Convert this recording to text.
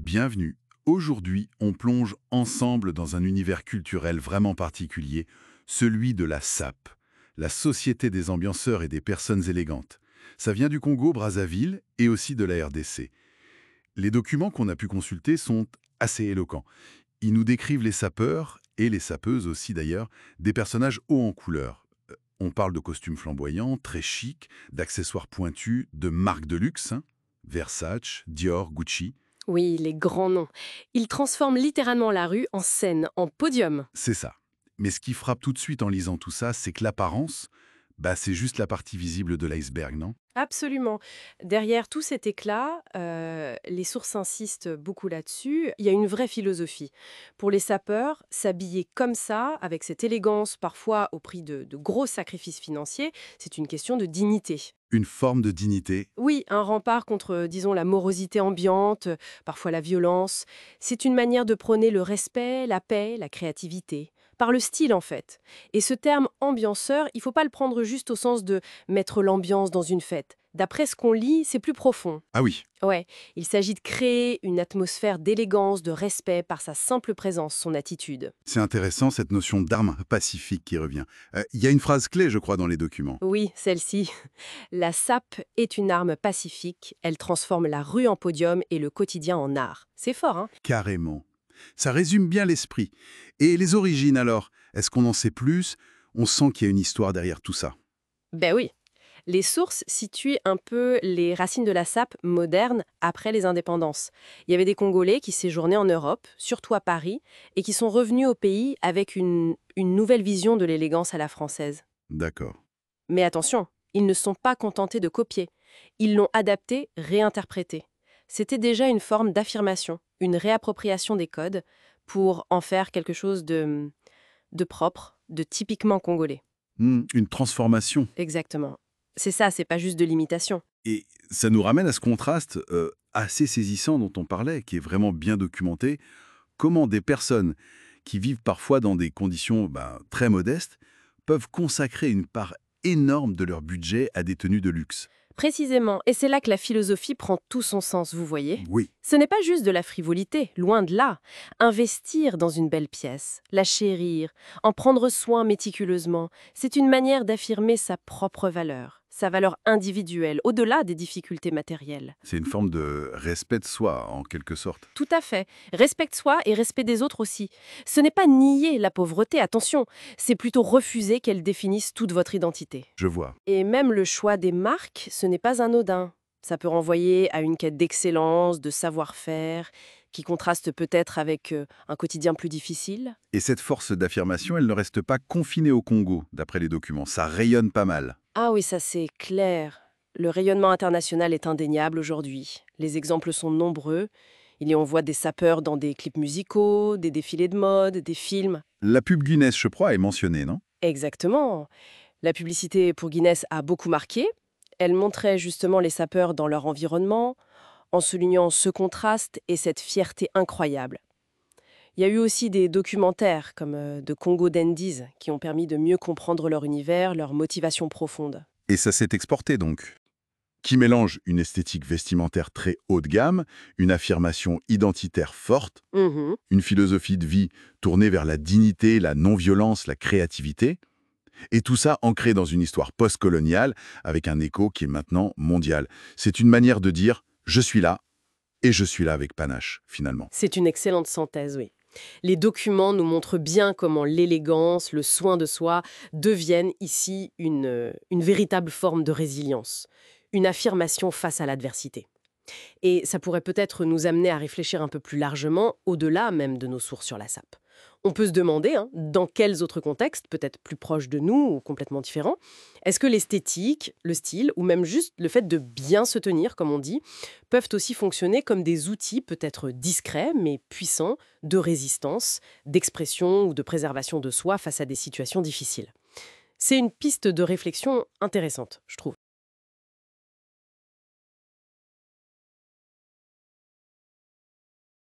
Bienvenue. Aujourd'hui, on plonge ensemble dans un univers culturel vraiment particulier, celui de la SAP, la Société des ambianceurs et des personnes élégantes. Ça vient du Congo, Brazzaville, et aussi de la RDC. Les documents qu'on a pu consulter sont assez éloquents. Ils nous décrivent les sapeurs, et les sapeuses aussi d'ailleurs, des personnages hauts en couleur. On parle de costumes flamboyants, très chics, d'accessoires pointus, de marques de luxe, Versace, Dior, Gucci. Oui, les grands noms. Ils transforment littéralement la rue en scène, en podium. C'est ça. Mais ce qui frappe tout de suite en lisant tout ça, c'est que l'apparence, c'est juste la partie visible de l'iceberg, non? Absolument. Derrière tout cet éclat, les sources insistent beaucoup là-dessus, il y a une vraie philosophie. Pour les sapeurs, s'habiller comme ça, avec cette élégance, parfois au prix de gros sacrifices financiers, c'est une question de dignité. Une forme de dignité. Oui, un rempart contre, disons, la morosité ambiante, parfois la violence. C'est une manière de prôner le respect, la paix, la créativité. Par le style, en fait. Et ce terme ambianceur, il ne faut pas le prendre juste au sens de mettre l'ambiance dans une fête. D'après ce qu'on lit, c'est plus profond. Ah oui, Ouais, il s'agit de créer une atmosphère d'élégance, de respect par sa simple présence, son attitude. c'est intéressant cette notion d'arme pacifique qui revient. Il y a une phrase clé, je crois, dans les documents. Oui, celle-ci. La sape est une arme pacifique. Elle transforme la rue en podium et le quotidien en art. C'est fort, hein? Carrément. Ça résume bien l'esprit. Et les origines alors? Est-ce qu'on en sait plus? On sent qu'il y a une histoire derrière tout ça. Ben oui. Les sources situent un peu les racines de la sape moderne après les indépendances. Il y avait des Congolais qui séjournaient en Europe, surtout à Paris, et qui sont revenus au pays avec une nouvelle vision de l'élégance à la française. D'accord. Mais attention, ils ne sont pas contentés de copier. Ils l'ont adapté, réinterprété. C'était déjà une forme d'affirmation, une réappropriation des codes pour en faire quelque chose de propre, de typiquement congolais. Une transformation. Exactement. C'est ça, c'est pas juste de l'imitation. Et ça nous ramène à ce contraste assez saisissant dont on parlait, qui est vraiment bien documenté. Comment des personnes qui vivent parfois dans des conditions très modestes peuvent consacrer une part énorme de leur budget à des tenues de luxe. Précisément, et c'est là que la philosophie prend tout son sens, vous voyez. Oui, Ce n'est pas juste de la frivolité, loin de là. Investir dans une belle pièce, la chérir, en prendre soin méticuleusement, c'est une manière d'affirmer sa propre valeur, sa valeur individuelle, au-delà des difficultés matérielles. c'est une forme de respect de soi, en quelque sorte. Tout à fait. Respecte soi et respect des autres aussi. Ce n'est pas nier la pauvreté, attention, c'est plutôt refuser qu'elle définisse toute votre identité. Je vois. Et même le choix des marques, ce n'est pas anodin. Ça peut renvoyer à une quête d'excellence, de savoir-faire, qui contraste peut-être avec un quotidien plus difficile. Et cette force d'affirmation, elle ne reste pas confinée au Congo, d'après les documents. Ça rayonne pas mal. Ah oui, ça c'est clair. Le rayonnement international est indéniable aujourd'hui. Les exemples sont nombreux. Il y en voit des sapeurs dans des clips musicaux, des défilés de mode, des films. La pub Guinness, je crois, est mentionnée, non? Exactement. La publicité pour Guinness a beaucoup marqué. Elle montrait justement les sapeurs dans leur environnement, en soulignant ce contraste et cette fierté incroyable. Il y a eu aussi des documentaires comme de Congo Dandies qui ont permis de mieux comprendre leur univers, leur motivation profonde. Et ça s'est exporté donc. Qui mélange une esthétique vestimentaire très haut de gamme, une affirmation identitaire forte, Mhm. une philosophie de vie tournée vers la dignité, la non-violence, la créativité, et tout ça ancré dans une histoire post-coloniale avec un écho qui est maintenant mondial. C'est une manière de dire « je suis là, et je suis là avec panache », finalement. C'est une excellente synthèse, oui. Les documents nous montrent bien comment l'élégance, le soin de soi deviennent ici une véritable forme de résilience, une affirmation face à l'adversité. Et ça pourrait peut-être nous amener à réfléchir un peu plus largement, au-delà même de nos sources sur la sape. On peut se demander, dans quels autres contextes, peut-être plus proches de nous ou complètement différents, est-ce que l'esthétique, le style, ou même juste le fait de bien se tenir, comme on dit, peuvent aussi fonctionner comme des outils peut-être discrets, mais puissants, de résistance, d'expression ou de préservation de soi face à des situations difficiles. C'est une piste de réflexion intéressante, je trouve.